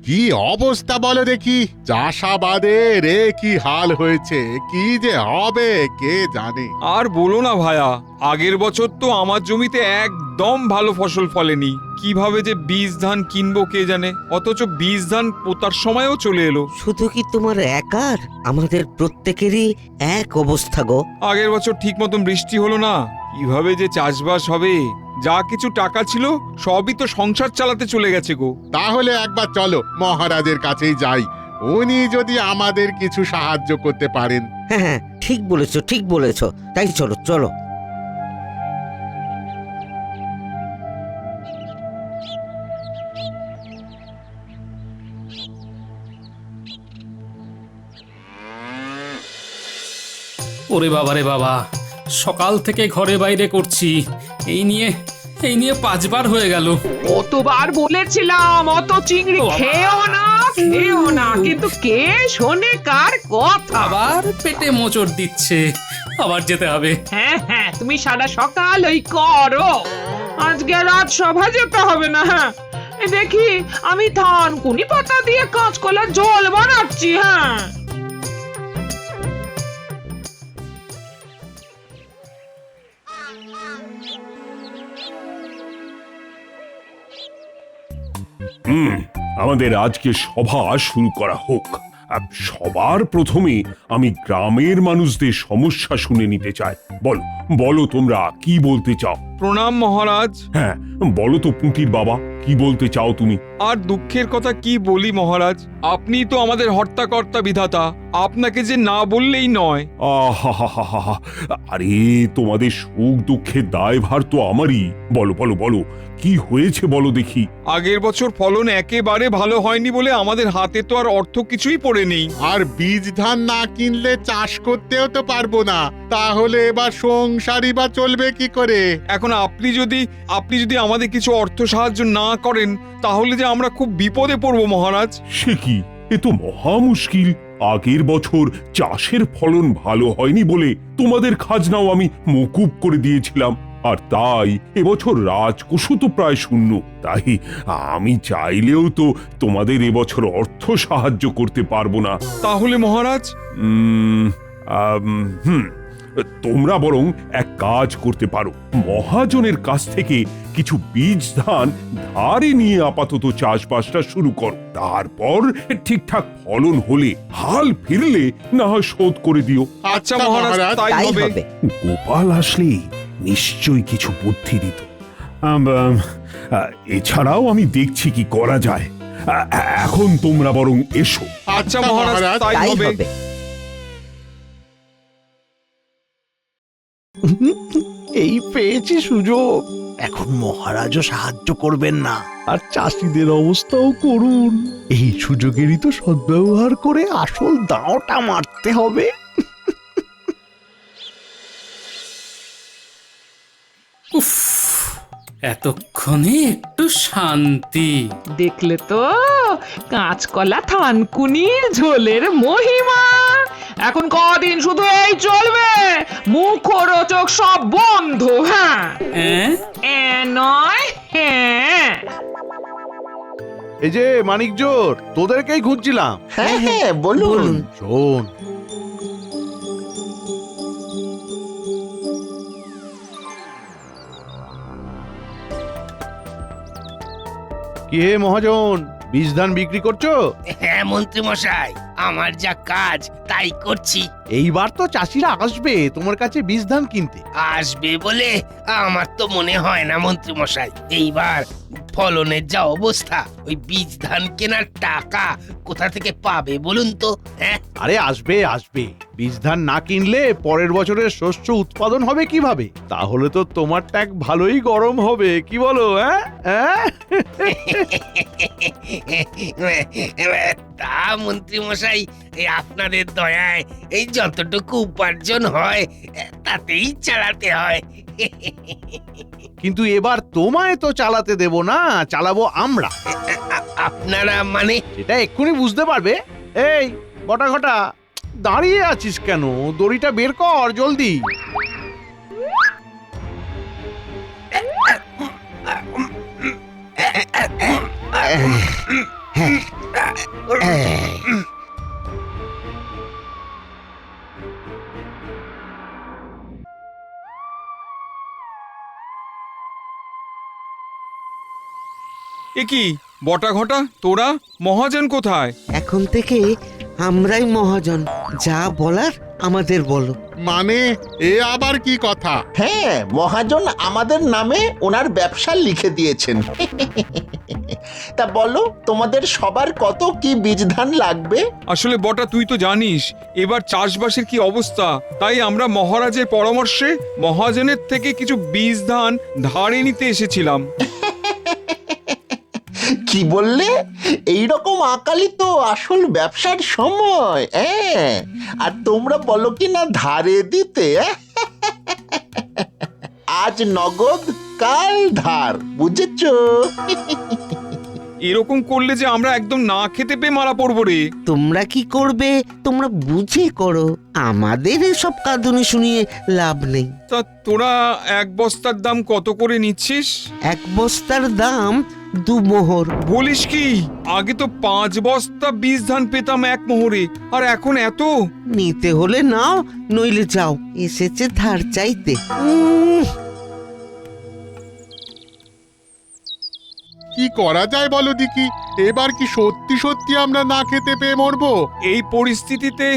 কি অবস্থা বলো দেখি, চাষাবাদের কি হাল হয়েছে, কি যে হবে কে জানে। আর বলো না ভায়া, আগের বছর তো আমার জমিতে একদম ভালো ফসল ফলেনি। কিভাবে যে বীজ ধান কিনবো কে জানে, অথচ বীজ ধান পোতার সময়ও চলে এলো। শুধু কি তোমার একার, আমাদের প্রত্যেকেরই এক অবস্থা গো। আগের বছর ঠিক মতন বৃষ্টি হলো না, কিভাবে যে চাষবাস হবে। যা কিছু টাকা ছিল সবই তো সংসার চালাতে চলে গেছে গো। তাহলে একবার চলো মহারাজের কাছেই যাই, উনি যদি আমাদের কিছু সাহায্য করতে পারেন। হ্যাঁ হ্যাঁ, ঠিক বলেছো ঠিক বলেছো, তাই চলো চলো। ওরে বাবা রে বাবা, সকাল থেকে ঘরে বাইরে করছি, এই নিয়ে 5বার হয়ে গেল। কতবার বলেছিলাম অত চিংড়ি ও বাবা। খেও না, কিন্তু কে শোনে কার কথা। আবার পেটে মোচড় দিচ্ছে, আবার যেতে হবে। হ্যাঁ হ্যাঁ, তুমি সারা সকাল ওই করো, আজকে রাত সভা যেতে হবে না। হ্যাঁ দেখি, আমি থানকুনি পাতা দিয়ে কাঁচকলার ঝোল বানাচ্ছি। হ্যাঁ আমাদের আজকে সভা শুরু করা হোক। সবার প্রথমে আমি গ্রামের মানুষদের সমস্যা শুনে নিতে চাই। বলো বলো, তোমরা কি বলতে চাও? প্রণাম মহারাজ। হ্যাঁ বলো তো পুঁটির বাবা, কি বলতে চাও তুমি? আর দুঃখের কথা কি বলি মহারাজ, আপনি তো আমাদের হর্তাকর্তা বিধাতা, আপনাকে যে না বললেই নয়। আহা, আরে তোমাদের সুখ দুঃখের দায়ভার তো আমারই। বলো বলো বলো, কি হয়েছে বলো দেখি। আগের বছর ফলন একেবারে ভালো হয়নি বলে আমাদের হাতে তো আর অর্থ কিছুই পড়ে নেই। আর বীজ ধান না কিনলে চাষ করতেও তো পারবো না, তাহলে এবার সংসারই বা চলবে কি করে? এখন আপনি যদি আমাদের কিছু অর্থ সাহায্য না করেন, তাহলে যে আমরা খুব বিপদে পড়বো মহারাজ। সে কি, এ তো মহা মুশকিল। আগের বছর চাষের ফলন ভালো হয়নি বলে তোমাদের খাজনাও আমি মকুব করে দিয়েছিলাম, আর তাই এবছর রাজকোষও তো প্রায় শূন্য। তাই আমি চাইলেও তো তোমাদের এবছর অর্থ সাহায্য করতে পারবো না। তাহলে মহারাজ? তোমরা বরং এক কাজ করতে পারো, মহাজনের কাছ থেকে কিছু বীজ ধান ধারে নিয়ে আপাতত চাষবাসটা শুরু করো। তারপর ঠিকঠাক ফলন হলে, হাল ফিরলে না হয় শোধ করে দিও। আচ্ছা মহারাজ, তাই তাই হবে। হবে। গোপাল আসলে নিশ্চয়ই কিছু বুদ্ধি দিত। এছাড়াও আমি দেখছি কি করা যায়। এখন তোমরা বরং এসো। আচ্ছা মহারাজ, তাই তাই হবে। হবে। এই পেয়েছি সুযোগ, এখন মহারাজও সাহায্য করবেন না, আর চাষিদের অবস্থাও করুন। এই সুযোগেরই তো সদ্ব্যবহার করে আসল দাঁওটা মারতে হবে। উফ, এতক্ষণে একটু শান্তি। দেখলে তো কাঁচকলা থানকুনি ঝোলের মহিমা। এখন কদিন শুধু এই চলবে, মুখরোচক সব বন্ধ। হ্যাঁ নয় হ্যাঁ। এই যে মানিকজোর, তোদেরকেই খুঁজছিলাম। হ্যাঁ হ্যাঁ, বলুন। শোন, কি হে মহাজন, বীজ ধান বিক্রি করছো? হ্যাঁ মন্ত্রী মশাই, আমার যা কাজ তাই করছি। এইবার তো চাষিরা আসবে তোমার কাছে বীজ ধান কিনতে। আসবে বলে আমার তো মনে হয় না মন্ত্রী মশাই। এইবার ফলনের যা অবস্থা, ওই বীজ ধান কেনার টাকা কোথা থেকে পাবে বলুন তো? হ্যাঁ আরে আসবে আসবে, বীজ ধান না কিনলে পরের বছরের শস্য উৎপাদন হবে কিভাবে? তাহলে তো তোমার ট্যাগ ভালোই গরম হবে, কি বলো? তা মন্ত্রী মশাই, আপনাদের দয়ায় এই যতটুকু উপার্জন হয় তাতেই চালাতে হয়। কিন্তু এবার তোমায় তো চালাতে দেব না, চালাবো আমরা। আপনারা মানে? সেটা এক্ষুনি বুঝতে পারবে। এই বটা ঘটা, দাঁড়িয়ে আছিস কেন? দড়িটা বের কর জলদি। এ কি বটা ঘটা, তোরা মহাজন কোথায়? এখন থেকে আমরাই মহাজন, যা বলার আমাদের বলো। মানে এ আবার কি কথা? হ্যাঁ, মহাজন আমাদের নামে ওনার ব্যবসা লিখে দিয়েছেন। তা বলো, তোমাদের সবার কত কি বীজ ধান লাগবে? আসলে বটা, তুই তো জানিস এবার চাষবাসের কি অবস্থা, তাই আমরা মহারাজের পরামর্শে মহাজনের থেকে কিছু বীজ ধান ধারে নিতে এসেছিলাম। কি বললে? এইরকম আকালি তো আসল ব্যবসার সময়। হ্যাঁ, আর তোমরা বলো কি না ধারে দিতে? আজ নগদ, কাল ধার, বুঝেছো? এরকম করলে যে আমরা একদম না খেতে পেয়ে মারা পড়বো রে। তোমরা কি করবে তোমরা বুঝে করো, আমাদের এসব কাঁদুনি শুনিয়ে লাভ নেই। তা তোরা এক বস্তার দাম কত করে নিচ্ছিস? এক বস্তার দাম 2 মোহর। বলিস কি? আগে তো 5 বস্তা বীজ ধান পেতাম এক মোহরে, আর এখন এত? নিতে হলে নাও, নইলে যাও। এসেছে ধার চাইতে। কি করা যায় বলো দেখি? এবার কি সত্যি সত্যি আমরা না খেতে পেয়ে মরবো? এই পরিস্থিতিতে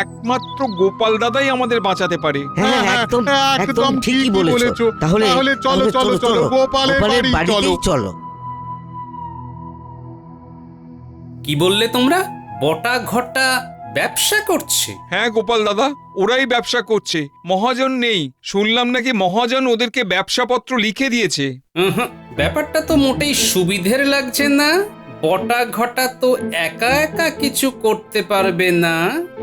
একমাত্র গোপাল দাদাই আমাদের বাঁচাতে পারে। হ্যাঁ, একদম একদম ঠিকই বলেছো। তাহলে চলো চলো চলো, গোপালের বাড়ি চলো। চলো। কি বললে তোমরা? বটা ঘটা ব্যবসা করছে? হ্যাঁ গোপাল দাদা, ওরাই ব্যবসা করছে। মহাজন নেই, শুনলাম নাকি মহাজন ওদেরকে ব্যবসাপত্র লিখে দিয়েছে। ব্যাপারটা তো মোটেই সুবিধের লাগছে না। বটা ঘটা তো একা একা কিছু করতে পারবে না,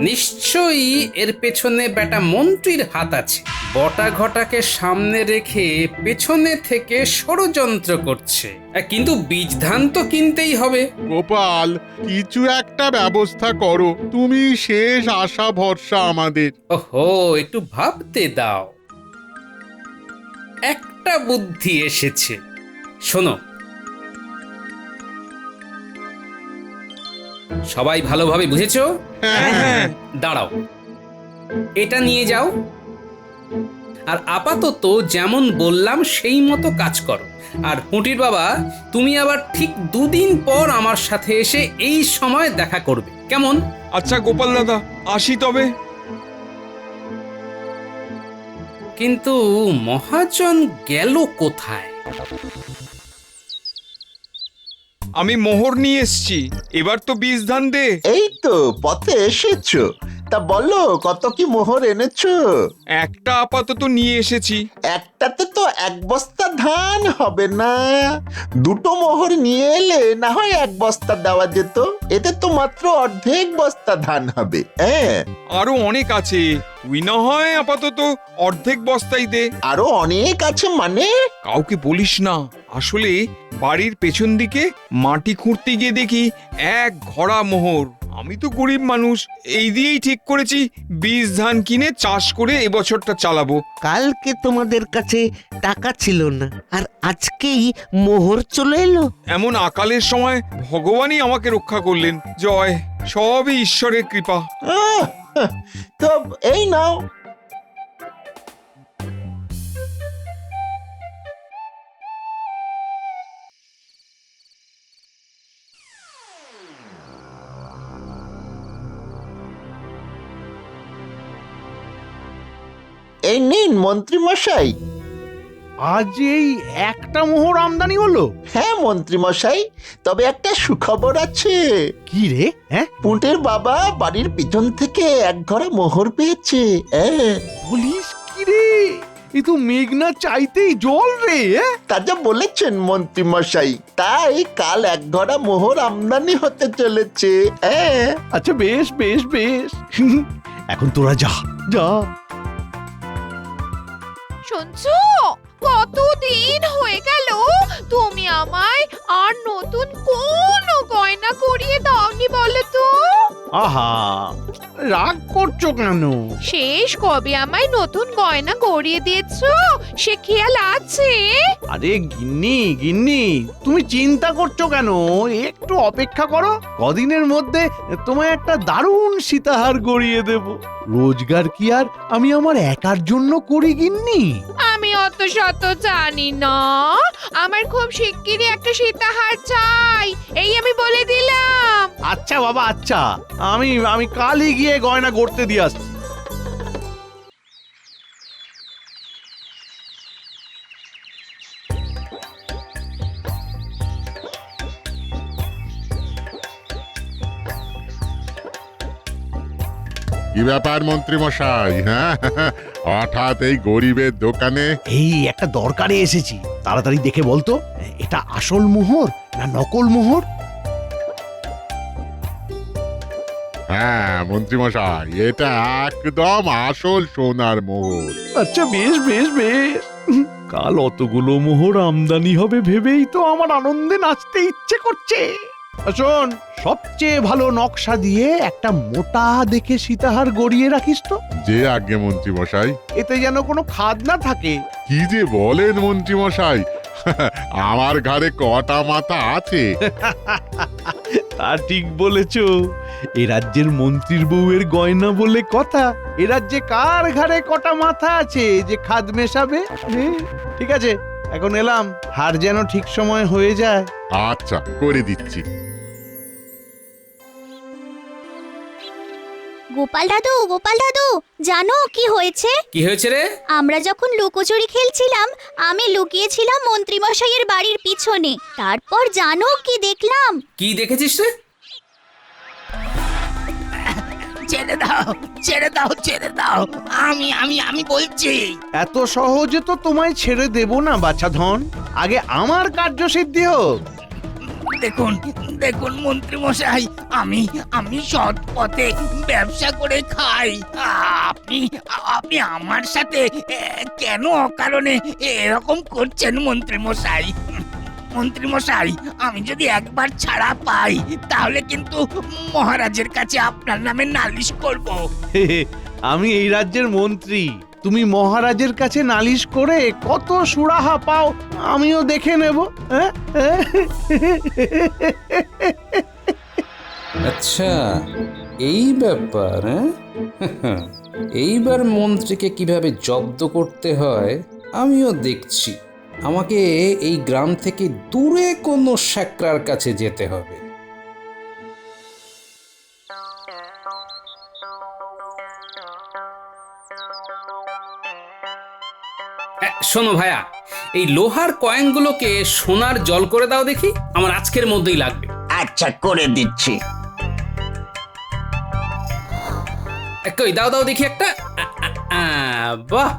নিশ্চয়ই এর পেছনে বেটা মন্ত্রীর হাত আছে। বটা ঘটাকে সামনে রেখে পেছনে থেকে ষড়যন্ত্র করছে। কিন্তু বীজ ধান তো কিনতেই হবে। গোপাল, কিছু একটা ব্যবস্থা করো, তুমি শেষ আশা ভরসা আমাদের। ওহো, একটু ভাবতে দাও। একটা বুদ্ধি এসেছে, শোনো। সবাই ভালোভাবে বুঝেছো? হ্যাঁ। দাঁড়াও, এটা নিয়ে যাও, আর আপাতত যেমন বললাম সেই মতো কাজ করো। আর পুঁটির বাবা, তুমি আবার ঠিক 2 দিন পর আমার সাথে এসে এই সময় দেখা করবে, কেমন? আচ্ছা গোপাল দাদা, আসি তবে। কিন্তু মহাজন গেল কোথায়? আমি মোহর নিয়ে এসছি, এবার তো বীজ ধান দে। এই তো পথে এসেছো। তা বলো, কত কি মোহর এনেছো? একটা আপাতত নিয়ে এসেছি। একটাতে তো 1 বস্তা ধান হবে না, 2টো মোহর নিয়ে এলে না হয় 1 বস্তা দেওয়া যেত। এতে তো মাত্র অর্ধেক বস্তা ধান হবে। হ্যাঁ, আরো অনেক আছে, তুই না হয় আপাতত অর্ধেক বস্তাই দে। আরো অনেক আছে মানে? কাউকে বলিস না। আসলে বাড়ির পেছন দিকে মাটি খুঁড়তে গিয়ে দেখি 1 ঘড়া মোহর। আমি তো গরিব মানুষ, এই দিয়েই ঠিক করেছি বীজ ধান কিনে চাষ করে এবছরটা চালাবো। কালকে তোমাদের কাছে টাকা ছিল না, আর আজকেই মোহর চলে এলো। এমন আকালের সময় ভগবানই আমাকে রক্ষা করলেন। জয়, সবই ঈশ্বরের কৃপা। তো এই নাও। এই নিন মন্ত্রী মশাই। আজ এই একটা মোহর আমদানি হলো? হ্যাঁ মন্ত্রী মশাই, তবে একটা সুখবর আছে। কি রে? হ্যাঁ, পুঁটের বাবা বাড়ির পিছন থেকে 1 ঘড়া মোহর পেয়েছে। বলিস কি রে? এই তো মেঘনা চাইতেই জল রে। তা যা বলেছেন মন্ত্রী মশাই, তাই কাল 1 ঘড়া মোহর আমদানি হতে চলেছে। আচ্ছা, বেশ বেশ বেশ। এখন তোরা যা যা। শুনছো, কতদিন হয়ে গেল তুমি আমায় আর নতুন কোনো গয়না করিয়ে দাওনি বলো তো? আহা রাগ করছো কেন? শেষ কবে আমায় নতুন গয়না গড়িয়ে দিয়েছো সে খেয়াল আছে? আরে গিন্নি গিন্নি, তুমি চিন্তা করছো কেন? একটু অপেক্ষা করো, কদিনের মধ্যে তোমায় একটা দারুণ সীতাহার গড়িয়ে দেব। রোজগার কি আর আমি আমার একার জন্য করি গিন্নি? আমি অত শত জানি না, আমার খুব শিগগিরই একটা সীতাহার চাই, এই আমি বলে দিলাম। আচ্ছা বাবা আচ্ছা, আমি আমি কালই গিয়ে গয়না গড়তে দিয়ে আসছি। কি ব্যাপার মন্ত্রী মশাই? হ্যাঁ, হঠাৎ এই গরিবের দোকানে? এই একটা দরকারে এসেছি, তাড়াতাড়ি দেখে বলতো এটা আসল মোহর না নকল মোহর? হ্যাঁ মন্ত্রী মশাই, এটা একদম আসল সোনার মোহর। আচ্ছা বেশ বেশ বেশ, কাল অতগুলো মোহর আমদানি হবে ভেবেই তো আমার আনন্দে নাচতে ইচ্ছে করছে। শোন, সবচেয়ে ভালো নকশা দিয়ে একটা মোটা দেখে সীতাহার গড়িয়ে রাখিস তো, যে আজ্ঞে মন্ত্রী মশাই। এতে যেন কোনো খাদ না থাকে। কি যে বলেন মন্ত্রী মশাই, আমার ঘরে কটা মাথা আছে? তা ঠিক বলেছ, এ রাজ্যের মন্ত্রীর বউয়ের গয়না বলে কথা। এ রাজ্যে কার ঘরে কটা মাথা আছে যে খাদ মেশাবে? ঠিক আছে, এখন এলাম, হার যেন ঠিক সময় হয়ে যায়। আচ্ছা, করে দিচ্ছি। গোপাল দাদু জানো কি হয়েছে? কি হয়েছে রে? আমরা যখন লুকোচুরি খেলছিলাম আমি লুকিয়েছিলাম মন্ত্রী মশাইয়ের বাড়ির পিছনে। তারপর জানো কি দেখলাম? কি দেখেছিস রে? ছেড়ে দাও ছেড়ে দাও ছেড়ে দাও, আমি আমি আমি বলছি। এত সহজে তো তোমায় ছেড়ে দেব না বাছাধন, আগে আমার কার্যসিদ্ধি হোক। দেখুন দেখুন মন্ত্রী মশাই, আমি আমি সৎ পথে ব্যবসা করে খাই। আপনি আপনি আমার সাথে কেন অকারণে এরকম করছেন মন্ত্রী মশাই? মন্ত্রী মশাই, আমি যদি একবার ছাড়া পাই তাহলে কিন্তু মহারাজের কাছে আপনার নামে নালিশ করব। আমি এই রাজ্যের মন্ত্রী, তুমি মহারাজের কাছে নালিশ করে কত সুরাহা পাও আমিও দেখে নেব। আচ্ছা, এই ব্যাপার। এইবার মন্ত্রীকে কিভাবে জব্দ করতে হয় আমিও দেখছি। আমাকে এই গ্রাম থেকে দূরে কোনো শ্যাকরার কাছে যেতে হবে। শোনো ভাইয়া, এই লোহার কয়েনগুলোকে সোনার জল করে দাও দেখি, আমার আজকের মধ্যেই লাগবে। আচ্ছা, করে দিচ্ছি। কই দাও দাও দেখি একটা। বাহ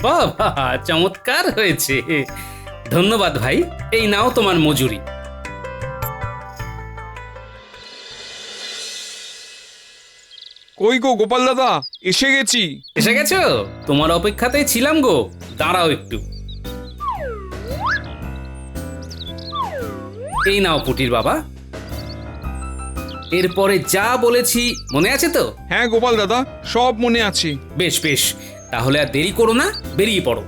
বাহ বাহ, চমৎকার হয়েছে। ধন্যবাদ ভাই, এই নাও তোমার মজুরি। কই গো গোপাল দাদা, এসে গেছি। এসে গেছো? তোমার অপেক্ষাতেই ছিলাম গো, দাঁড়াও একটু। এই নাও পুটির বাবা, এরপরে যা বলেছি মনে আছে তো? হ্যাঁ গোপাল দাদা, সব মনে আছে। বেশ বেশ, তাহলে আর দেরি করো না, বেরিয়ে পড়ো।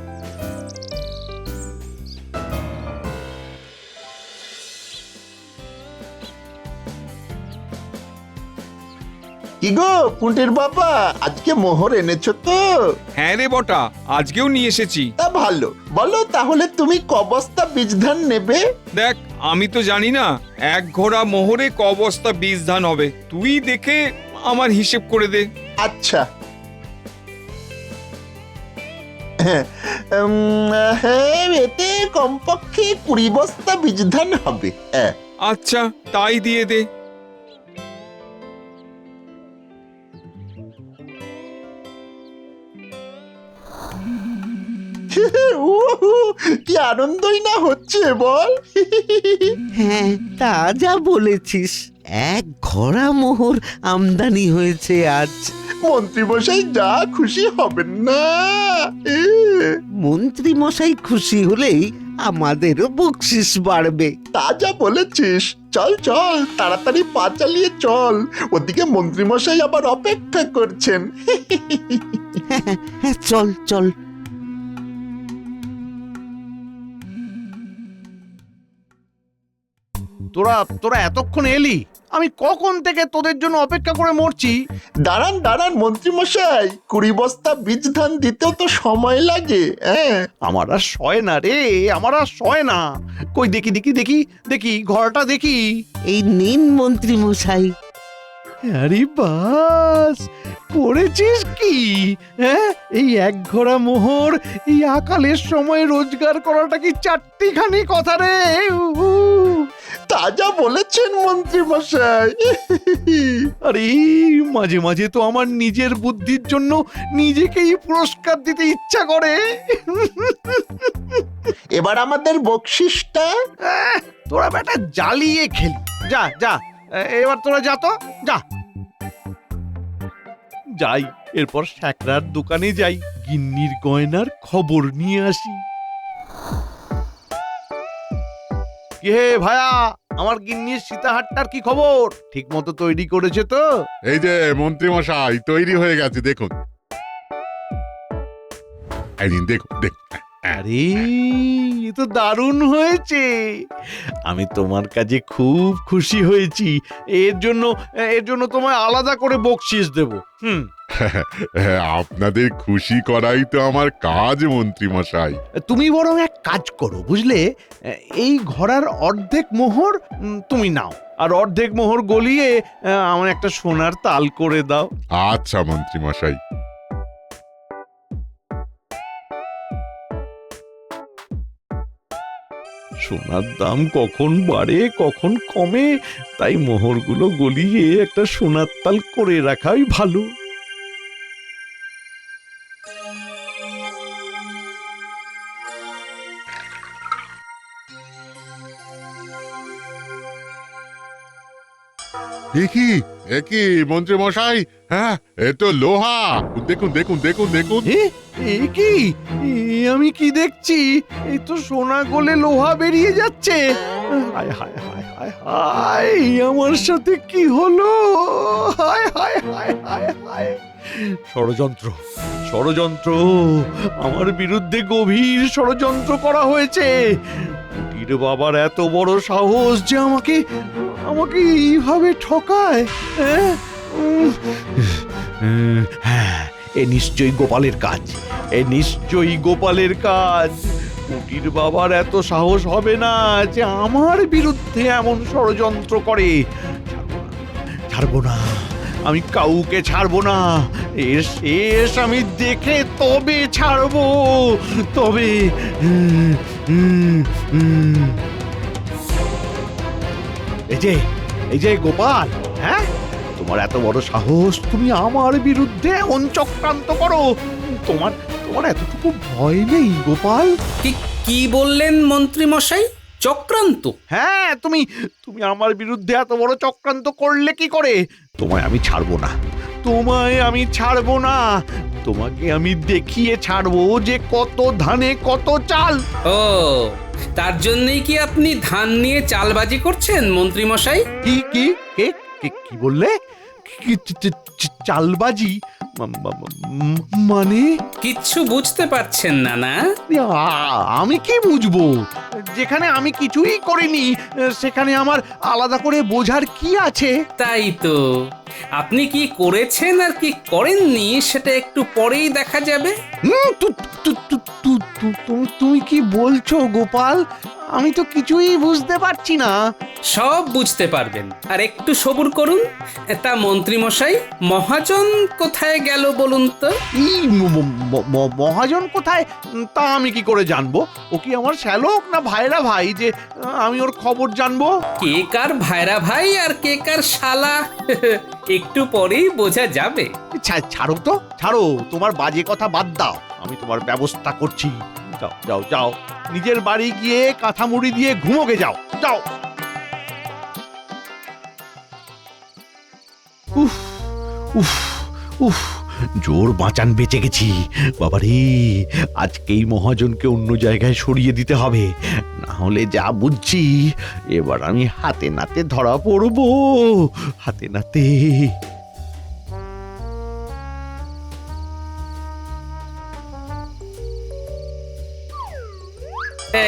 কি গো পুঁটির বাবা, আজকে মোহর এনেছো তো? হ্যাঁ রে বটা, আজকেও নিয়ে এসেছি। তা ভালো, বলো তাহলে তুমি ক বস্তা বীজ ধান নেবে? দেখ, আমি তো জানি না এক ঘোড়া মোহরে ক বস্তা বীজ ধান হবে, তুই দেখে আমার হিসেব করে দে। আচ্ছা, হ্যাঁ, এতে কমপক্ষে 20 বস্তা বীজ ধান হবে। আচ্ছা, তাই দিয়ে দে। কি আনন্দই না হচ্ছে বল। হ্যাঁ, তা যা বলেছিস, এক ঘোড়া মোহর আমদানি হয়েছে আজ। মন্ত্রী মশাই যা খুশি হবেন না। মন্ত্রী মশাই খুশি হলেই আমাদেরও বকশিস বাড়বে। তা যা বলেছিস। চল চল তাড়াতাড়ি পা চালিয়ে চল, ওদিকে মন্ত্রীমশাই আবার অপেক্ষা করছেন। হ্যাঁ, চল চল। তোরা তোরা এতক্ষণ এলি, আমি কখন থেকে তোদের জন্য অপেক্ষা করে মরছি। দাঁড়ান দাঁড়ান মন্ত্রীমশাই, 20 বস্তা বীজ ধান দিতেও তো সময় লাগে। হ্যাঁ, আমার আর সয় না রে, আমার আর সয় না। কই দেখি দেখি দেখি দেখি ঘরটা দেখি। এই নিন মন্ত্রী মশাই। আরে বাস, করেছিস কি? হ্যাঁ, এই এক ঘোড়া মোহর এই আকালের সময় রোজগার করাটা কি চারটিখানি কথা রে? উহু। তা যা বলেছেন মন্ত্রীমশাই। আরে মাঝে মাঝে তো আমার নিজের বুদ্ধির জন্য নিজেকেই পুরস্কার দিতে ইচ্ছা করে। এবার আমাদের বকশিসটা। তোরা বেটা জ্বালিয়ে খেলি। যা যা, এবার তোরা যা তো, যা। যাই, এরপর শ্যাকরার দোকানে যাই, গিন্নির গয়নার খবর নিয়ে আসি। কি হে ভায়া, আমার গিন্নির সীতাহারটার কি খবর? ঠিক মতো তৈরি করেছে তো? এই যে মন্ত্রীমশাই তৈরি হয়ে গেছে, দেখুন। এই দিন দেখুন দেখুন। আরে এ তো দারুণ হয়েছে। আমি তোমার কাজে খুব খুশি হয়েছি। এর জন্য তোমায় আলাদা করে বকশিস দেব। আপনাদের খুশি করাই তো আমার কাজ মন্ত্রীমশাই। তুমি বরং এক কাজ করো, বুঝলে, এই ঘোড়ার অর্ধেক মোহর তুমি নাও, আর অর্ধেক মোহর গলিয়ে আমার একটা সোনার তাল করে দাও। আচ্ছা মন্ত্রীমশাই। সোনার দাম কখন বাড়ে কখন কমে, তাই মোহরগুলো গলিয়ে একটা সোনার তাল করে রাখাই ভালো। একই একই মন্ত্রীমশাই, হ্যাঁ এ তো লোহা। দেখুন দেখুন দেখুন দেখুন। এ কি? আমি কি দেখছি? এই তো সোনা গলে লোহা বেরিয়ে যাচ্ছে। হায় হায় হায় হায় হায়, আমার সাথে কি হলো? হায় হায় হায় হায় হায়। ষড়যন্ত্র, ষড়যন্ত্র, আমার বিরুদ্ধে গভীর ষড়যন্ত্র করা হয়েছে। কুটির বাবার এত বড় সাহস যে আমাকে এইভাবে ঠকায়। হ্যাঁ, এ নিশ্চয়ই গোপালের কাজ, এ নিশ্চয়ই গোপালের কাজ। কুটির বাবার এত সাহস হবে না যে আমার বিরুদ্ধে এমন ষড়যন্ত্র করে। ছাড়বো না, আমি কাউকে ছাড়বো না। এর শেষ আমি দেখে তবে ছাড়বো, তবে। এই যে গোপাল, হ্যাঁ, তোমার এত বড় সাহস, তুমি আমার বিরুদ্ধে এমন চক্রান্ত করো। তোমার এতটুকু ভয় নেই গোপাল? কি বললেন মন্ত্রী মশাই? চক্রান্ত? হ্যাঁ, তুমি আমার বিরুদ্ধে এত বড় চক্রান্ত করলে কি করে? তোমায় আমি ছাড়বো না, তোমায় আমি ছাড়বো না। তোমাকে আমি দেখিয়ে ছাড়বো যে কত ধানে কত চাল। ও, তার জন্যই কি আপনি ধান নিয়ে চালবাজি করছেন মন্ত্রী মশাই? কি কি কি বললে? চালবাজি মানে? কিচ্ছু বুঝতে পারছেন না? না, আমি কি বুঝবো? যেখানে আমি কিছুই করিনি সেখানে আমার আলাদা করে বোঝার কি আছে? তাই তো, আপনি কি করেছেন আর কি করেননি সেটা একটু পরেই দেখা যাবে। তুমি কি বলছো গোপাল? আমি তো কিছুই বুঝতে পারছি না। সব বুঝতে পারবেন, আর একটু সবুর করুন। তা মন্ত্রী মশাই, মহাজন কোথায় গেল বলুন তো? মহাজন কোথায় তা আমি কি করে জানবো? ও কি আমার শ্যালক না ভাইরা ভাই যে আমি ওর খবর জানবো? কে কার ভাইরা ভাই আর কে কার শালা একটু পরেই বোঝা যাবে। ছাড়ো তো, ছাড়ো, তোমার বাজে কথা বাদ দাও, আমি তোমার ব্যবস্থা করছি। যাও যাও যাও, নিজের বাড়ি গিয়ে কাঁথা মুড়ি দিয়ে ঘুমোগে যাও, যাও। উফ উফ উফ, জোর বাঁচান, বেঁচে গেছি। বাবারে, আজকেই মহাজনকে অন্য জায়গায় সরিয়ে দিতে হবে, না হলে যা বুঝছি এবার আমি হাতে নাতে ধরা পড়বো, হাতে নাতে।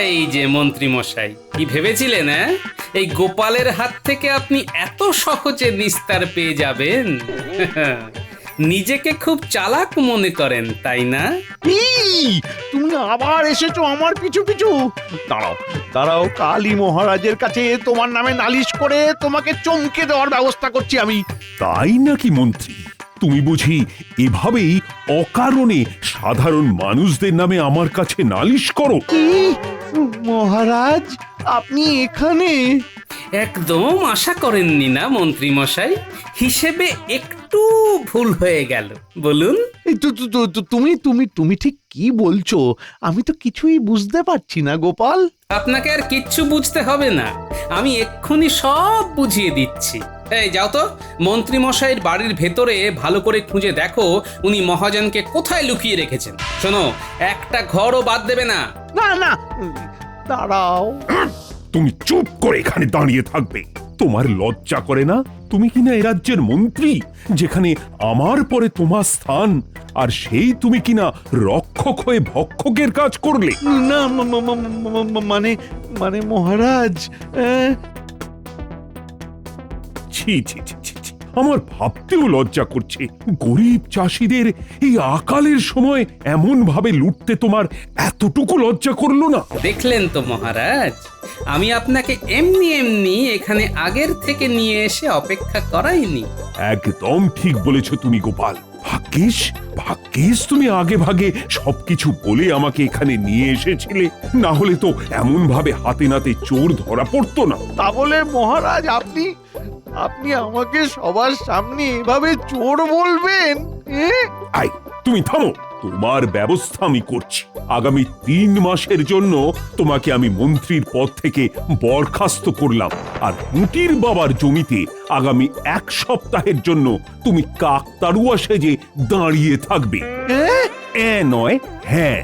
এই যে মন্ত্রী মশাই, কি ভেবেছিলেন এই গোপালের হাত থেকে আপনি এত সহজে নিস্তার পেয়ে যাবেন? নিজেকে খুব চালাক মনে করেন তাই না? তুমি আবার এসেছো আমার পিছু পিছু। দাঁড়াও দাঁড়াও, কালী মহারাজের কাছে তোমার নামে নালিশ করে তোমাকে চমকে দেওয়ার ব্যবস্থা করছি আমি। তাই নাকি মন্ত্রী? তুমি বুঝি এভাবেই অকারণে সাধারণ মানুষদের নামে আমার কাছে নালিশ করো? কি মহারাজ, আপনি এখানে? একদম আশা করেননি না মন্ত্রী মশাই? হিসেবে একটু ভুল হয়ে গেল। বলুন। এই তুমি তুমি তুমি ঠিক কি বলছো? আমি তো কিছুই বুঝতে পারছি না গোপাল। আপনাকে আর কিচ্ছু বুঝতে হবে না, আমি এক্ষুনি সব বুঝিয়ে দিচ্ছি। এই যাও তো, মন্ত্রী মশাইয়ের বাড়ির ভেতরে ভালো করে খুঁজে দেখো উনি মহাজনকে কোথায় লুকিয়ে রেখেছেন। শোনো, একটা ঘরও বাদ দেবে না। না না, দাঁড়াও। তুমি চুপ করে এখানে দাঁড়িয়ে থাকবে। তোমার লজ্জা করে না? তুমি কিনা এ রাজ্যের মন্ত্রী, যেখানে আমার পরে তোমার স্থান, আর সেই তুমি কিনা রক্ষক হয়ে ভক্ষকের কাজ করলে। না মানে মানে মহারাজ, ছি ছি ছি ছি ছি, আমার ভাবতেও লজ্জা করছে। গরিব চাষিদের এই আকালের সময় এমন ভাবে লুটতে তোমার এতটুকু লজ্জা করলো না? দেখলেন তো মহারাজ, আমি আপনাকে এমনি এমনি এখানে আগের থেকে নিয়ে এসে অপেক্ষা করাইনি। একদম ঠিক বলেছো তুমি গোপাল। ভাগ্যিস ভাগ্যিস তুমি আগে ভাগে সবকিছু বলে আমাকে এখানে নিয়ে এসেছিলে, না হলে তো এমন ভাবে হাতে নাতে চোর ধরা পড়তো না। তা বলে মহারাজ আপনি আপনি আমাকে সবার সামনে এভাবে চোর বলবেন? আই, তুমি থামো। তোমার ব্যবস্থা আমি করছি। আগামী 3 মাসের জন্য তোমাকে আমি মন্ত্রীর পদ থেকে বরখাস্ত করলাম, আর পুঁটির বাবার জমিতে আগামী 1 সপ্তাহের জন্য তুমি কাকতাড়ুয়া সেজে দাঁড়িয়ে থাকবে। নয় হ্যাঁ।